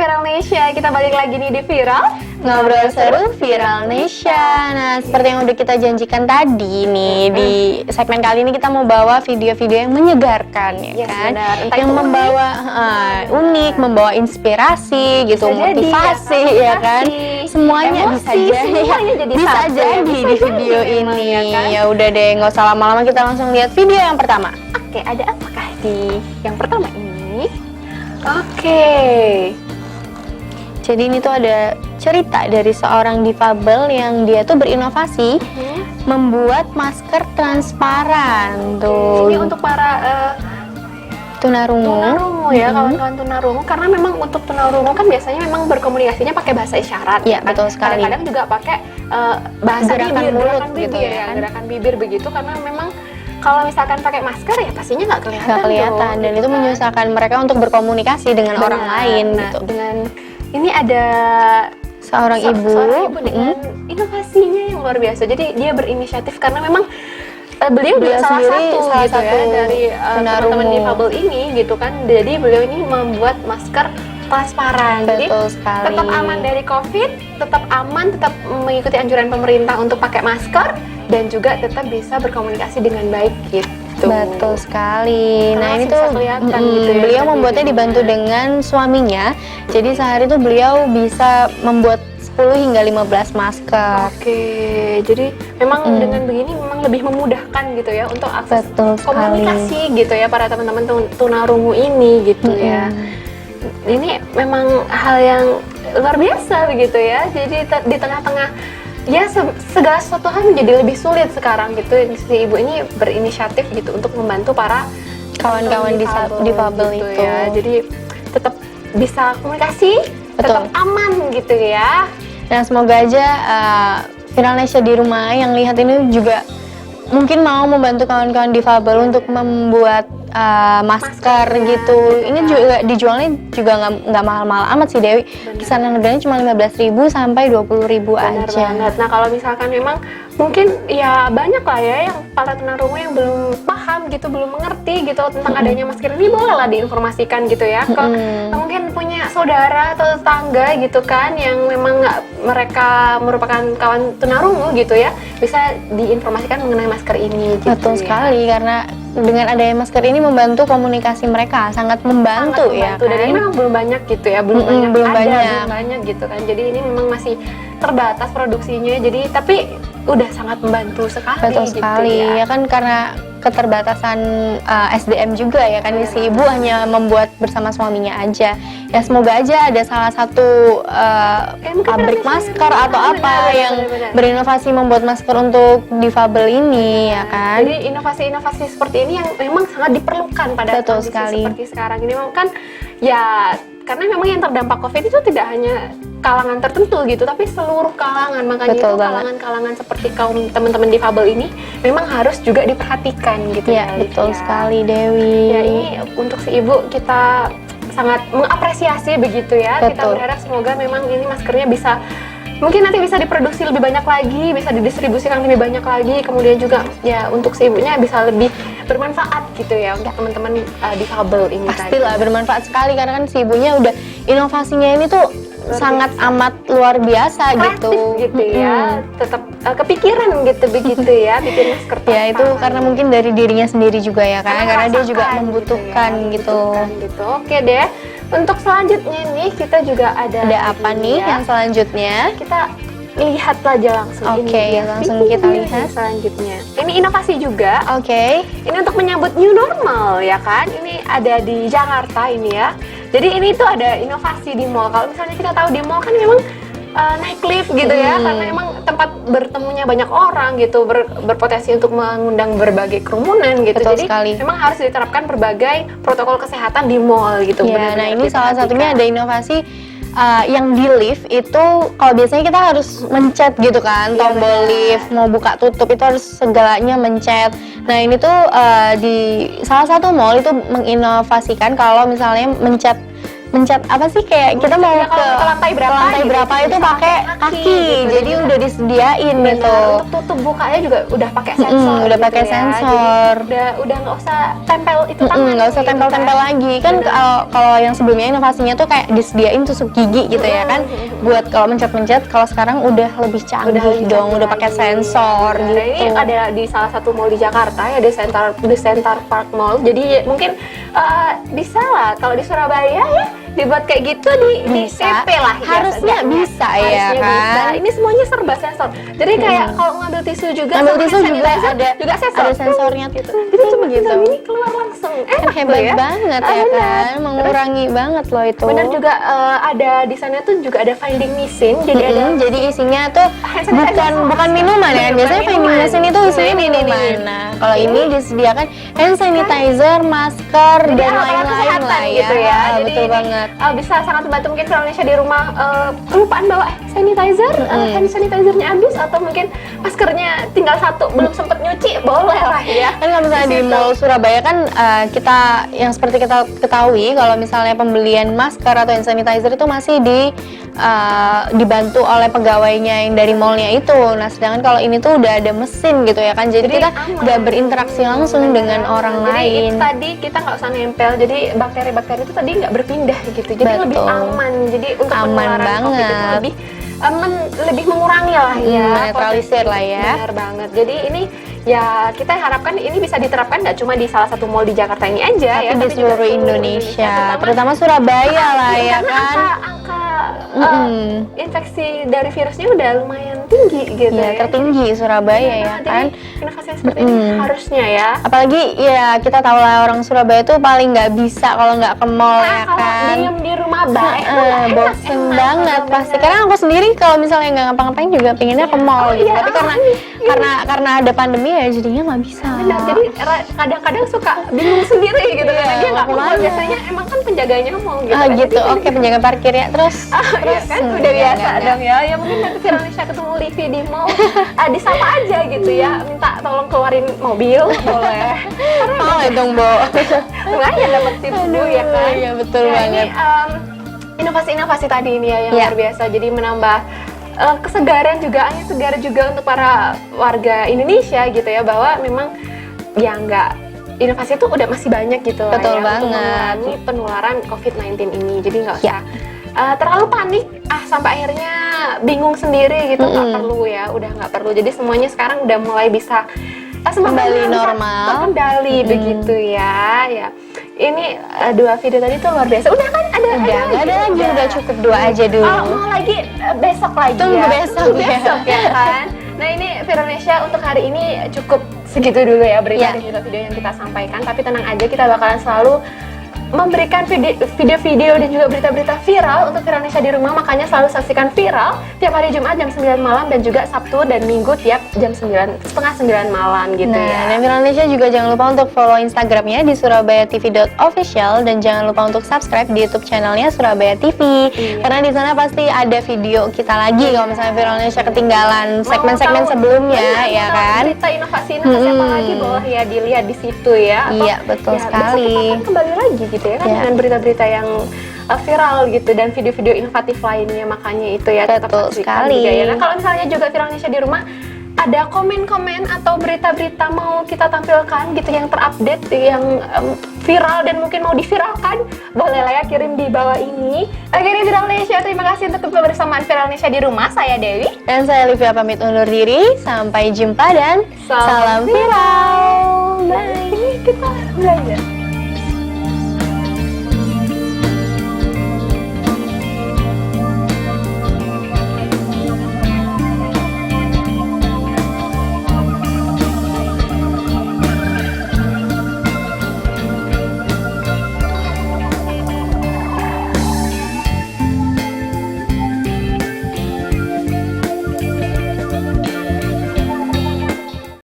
Viralnesia, kita balik lagi nih di Viral Ngobrol seru Viralnesia. Nah, seperti yang udah kita janjikan tadi nih, di segmen kali ini kita mau bawa video-video yang menyegarkan, ya kan? Benar. Yang membawa unik, membawa inspirasi gitu, Bisa jadi, motivasi, ya kan? Semuanya emosi, bisa jadi, semuanya jadi bisa satu, jadi bisa di jadi video memang, ini. ya kan? Ya udah deh, nggak usah lama-lama, kita langsung lihat video yang pertama. Oke, ada apakah di yang pertama ini? Oke. Jadi ini tuh ada cerita dari seorang difabel yang dia tuh berinovasi membuat masker transparan tuh. Ini untuk para tunarungu. tunarungu ya, kawan-kawan tunarungu, karena memang untuk tunarungu kan biasanya memang berkomunikasinya pakai bahasa isyarat. Iya, kan? betul sekali. Kadang-kadang juga pakai bahasa Gerakan bibir, mulut gerakan gitu bibir ya kan? gerakan bibir begitu, karena memang kalau misalkan pakai masker ya pastinya nggak kelihatan. Nggak kelihatan dong, dan gitu itu kan. menyusahkan mereka untuk berkomunikasi dengan orang Benar. lain Nah, gitu. dengan ini ada Seorang ibu, dengan inovasinya yang luar biasa. Jadi dia berinisiatif karena memang beliau juga salah sendiri satu salah gitu satu ya dari tunarungu. teman-teman difabel ini gitu kan. Jadi beliau ini membuat masker transparan. Jadi Betul sekali. tetap aman dari COVID, tetap aman, tetap mengikuti anjuran pemerintah untuk pakai masker dan juga tetap bisa berkomunikasi dengan baik gitu. Betul sekali. Nah, Karena ini bisa tuh kelihatan gitu ya, beliau dari membuatnya videonya. dibantu dengan suaminya. Jadi sehari tuh beliau bisa membuat 10 hingga 15 masker. Oke, jadi memang Mm. dengan begini memang lebih memudahkan gitu ya untuk akses Betul sekali. komunikasi gitu ya para teman-teman tunarungu ini gitu ya. Ini memang hal yang luar biasa begitu ya. Jadi di tengah-tengah ya segala sesuatu hal menjadi lebih sulit sekarang gitu. Si ibu ini berinisiatif gitu untuk membantu para Kawan-kawan difabel gitu itu. ya. Jadi tetap bisa komunikasi, tetap Betul. aman gitu ya. Nah, semoga aja Viralnesia di rumah yang lihat ini juga mungkin mau membantu kawan-kawan difabel untuk membuat masker Maskernya, gitu. gitu Ini kan. juga dijualnya juga nggak mahal-mahal amat sih, Dewi. Kisaran harganya cuma 15.000 sampai 20.000 Benar aja. banget. Nah, kalau misalkan memang mungkin ya banyak lah ya yang para tunarungu yang belum paham gitu, belum mengerti gitu tentang adanya masker ini, boleh lah diinformasikan gitu ya ke mungkin punya saudara atau tetangga gitu kan yang memang nggak mereka merupakan kawan tunarungu gitu ya, bisa diinformasikan mengenai masker ini gitu. Betul ya. sekali, karena dengan adanya masker ini membantu komunikasi mereka, sangat membantu, ya Membantu. kan? Dan ini memang belum banyak gitu ya, belum banyak belum ada, banyak. belum banyak gitu kan. Jadi ini memang masih terbatas produksinya. Jadi tapi udah sangat membantu sekali. Betul gitu sekali, ya. ya kan, karena keterbatasan SDM juga ya kan, si ibu hanya membuat bersama suaminya aja. Ya semoga aja ada salah satu mungkin pabrik bisa masker ya. atau apa Benar, yang benar. berinovasi membuat masker untuk difabel ini, ya kan. Jadi inovasi-inovasi seperti ini yang memang sangat diperlukan pada Betul kondisi sekali. seperti sekarang ini. Memang kan ya karena memang yang terdampak COVID itu tidak hanya kalangan tertentu gitu, tapi seluruh kalangan. Makanya Betul itu banget. kalangan-kalangan seperti kaum teman-teman difabel ini memang harus juga diperhatikan gitu Ya, ya. betul Livia. sekali, Dewi. Ya, ini untuk si ibu kita sangat mengapresiasi begitu ya. Kita Betul. berharap semoga memang ini maskernya bisa, mungkin nanti bisa diproduksi lebih banyak lagi, bisa didistribusikan lebih banyak lagi, kemudian juga ya untuk si ibunya bisa lebih bermanfaat gitu ya untuk teman-teman difabel ini. Pastilah bermanfaat sekali, karena kan si ibunya udah inovasinya ini tuh sangat amat luar biasa kreatif gitu. gitu ya, tetap kepikiran gitu begitu ya, bikin masker Ya itu transparan. karena mungkin dari dirinya sendiri juga ya kan, karena dia juga merasakan membutuhkan gitu. membutuhkan gitu. Oke deh, untuk selanjutnya nih kita juga ada Ada apa lagi nih ya. yang selanjutnya? Kita lihat aja langsung Oke, ini ya. langsung Ini kita dia lihat. selanjutnya. Ini inovasi juga. Oke. Ini untuk menyambut new normal ya kan. Ini ada di Jakarta ini ya. Jadi ini tuh ada inovasi di mall. Kalau misalnya kita tahu di mall kan memang naik lift gitu ya, karena emang tempat bertemunya banyak orang gitu, berpotensi untuk mengundang berbagai kerumunan gitu. Betul Jadi sekali. memang harus diterapkan berbagai protokol kesehatan di mall gitu. Ya, Benar-benar nah ini salah diperhatikan. satunya ada inovasi yang di lift itu, kalau biasanya kita harus mencet gitu kan, Iya, tombol benar. lift mau buka tutup itu harus segalanya mencet. Nah ini tuh di salah satu mall itu menginovasikan kalau misalnya mencet apa sih, kayak kita mau Ya, kalau ke lantai berapa beberapa itu pakai kaki, gitu. jadi udah disediain Benar, gitu. untuk tutup bukanya juga udah pakai sensor. Udah gitu pakai ya. sensor. Jadi udah nggak usah tempel itu tangan. Nggak usah gitu tempel-tempel kan. lagi kan. Kalau yang sebelumnya inovasinya tuh kayak disediain tusuk gigi gitu ya kan, buat kalau mencet-mencet. Kalau sekarang udah lebih canggih dong, udah pakai sensor Nah, gitu. ini ada di salah satu mall di Jakarta ya, di Center Park Mall. Jadi mungkin bisa lah kalau di Surabaya ya dibuat kayak gitu di Bisa. CP lah ya. Harusnya bisa ya Harusnya kan? bisa. Ini semuanya serba sensor. Jadi kayak kalau ngambil tisu juga, Ngambil sama tisu hand juga sanitizer ada sensor. ada sensornya gitu. tuh. Jadi cuma gitu. tinggal ini keluar langsung. Enak Hebat tuh ya. banget ya Benar. kan, mengurangi banget loh itu. Benar juga ada di sana tuh juga ada vending machine. Jadi ada Jadi isinya tuh hand sanitizer bukan minuman ya. Bukan Biasanya vending minuman. machine itu isinya Ini. minuman. Nah, kalau ini disediakan hand sanitizer, masker, Jadi dan alat-alat lain-lain kesehatan lah ya. gitu ya. Jadi Betul ini, banget. bisa sangat membantu mungkin kalau Indonesia di rumah kelupaan bawa sanitizer, hand sanitizernya habis atau mungkin maskernya tinggal satu belum sempet nyuci, boleh lah ya. Kan kalau misalnya di situ. Mall Surabaya kan kita yang seperti kita ketahui kalau misalnya pembelian masker atau hand sanitizer itu masih dibantu oleh pegawainya yang dari mallnya itu. Nah, sedangkan kalau ini tuh udah ada mesin gitu ya kan, jadi kita aman. nggak berinteraksi langsung dengan orang Jadi lain. itu tadi kita nggak usah nempel, jadi bakteri-bakteri itu tadi nggak berpindah gitu, jadi Betul. lebih aman. Jadi untuk Aman penularan COVID itu banget. lebih mengurangi lah ya, menetralisir potensi. lah ya. Benar banget. Jadi ini ya kita harapkan ini bisa diterapkan nggak cuma di salah satu mall di Jakarta ini aja Tapi ya, di juga seluruh Indonesia, terutama terutama Surabaya lah ya karena kan. angka infeksi dari virusnya udah lumayan tinggi gitu Ya, ya. tertinggi Surabaya Nah, ya kan. Jadi inovasi yang seperti ini harusnya ya. Apalagi ya kita tahu lah orang Surabaya tuh paling nggak bisa kalau nggak ke mall ya Kalau kan. diem di rumah baik, Bosen banget pasti. Karena aku sendiri kalau misalnya nggak ngapa-ngapain juga pengennya ke mall gitu. Tapi karena ada pandemi ya jadinya nggak bisa. Benar, jadi kadang-kadang suka bingung sendiri gitu Iya, karena dia nggak mau. kemana? Biasanya emang kan penjaganya mau gitu. Ah kan. gitu, Jadi, oke penjaga parkir ya terus. Iya kan udah biasa dong ya. Ya mungkin nanti Firalisha ketemu Livi di mall, disapa aja gitu ya. Minta tolong keluarin mobil, boleh. Oh dong Bo. Lumayan dapat tips Bu ya kan. Iya betul Ya, banget. Ini inovasi-inovasi tadi ini ya yang Iya. luar biasa. Jadi menambah kesegaran juga, angin segar juga untuk para warga Indonesia gitu ya, bahwa memang ya nggak, inovasi itu udah masih banyak gitu lah Betul ya, untuk banget. mengurangi penularan COVID-19 ini. Jadi nggak Ya. usah terlalu panik sampai akhirnya bingung sendiri gitu, nggak perlu ya, udah nggak perlu. Jadi semuanya sekarang udah mulai bisa Kembali normal. terkendali begitu ya. Ya ini dua video tadi tuh luar biasa. Udah kan ada Udah nggak ada lagi, udah cukup dua aja dulu. mau lagi besok lagi Tunggu ya. besok ya. Besok ya kan. Nah ini Firalisha untuk hari ini cukup segitu dulu ya berita Ya. dan juga video yang kita sampaikan. Tapi tenang aja, kita bakalan selalu memberikan video-video dan juga berita-berita viral untuk Firalisha di rumah. Makanya selalu saksikan Viral tiap hari Jumat jam 9 malam dan juga Sabtu dan Minggu tiap jam setengah 9 malam gitu Nah, ya. dan Firalisha juga jangan lupa untuk follow Instagramnya di surabayatv.official dan jangan lupa untuk subscribe di YouTube channelnya Surabaya TV. Iya. Karena di sana pasti ada video kita lagi kalau misalnya Firalisha ketinggalan segmen-segmen Mau tahu- sebelumnya benar, ya mau tahu kan. Berita inovasi-inovasi apa lagi boleh ya dilihat di situ ya. Atau Iya, betul ya, sekali. besok kita akan kembali lagi gitu ya kan, Iya. dengan berita-berita yang viral gitu dan video-video inovatif lainnya. Makanya itu ya tetap Betul saksikan sekali. juga ya. Nah kalau misalnya juga Firalisha di rumah ada komen-komen atau berita-berita mau kita tampilkan gitu yang terupdate, yang viral dan mungkin mau diviralkan, boleh lah ya kirim di bawah ini. Oke nih Firalisha, terima kasih untuk kebersamaan Firalisha di rumah. Saya Dewi. Dan saya Livia pamit undur diri. Sampai jumpa dan salam viral. Bye. Ini kita belajar.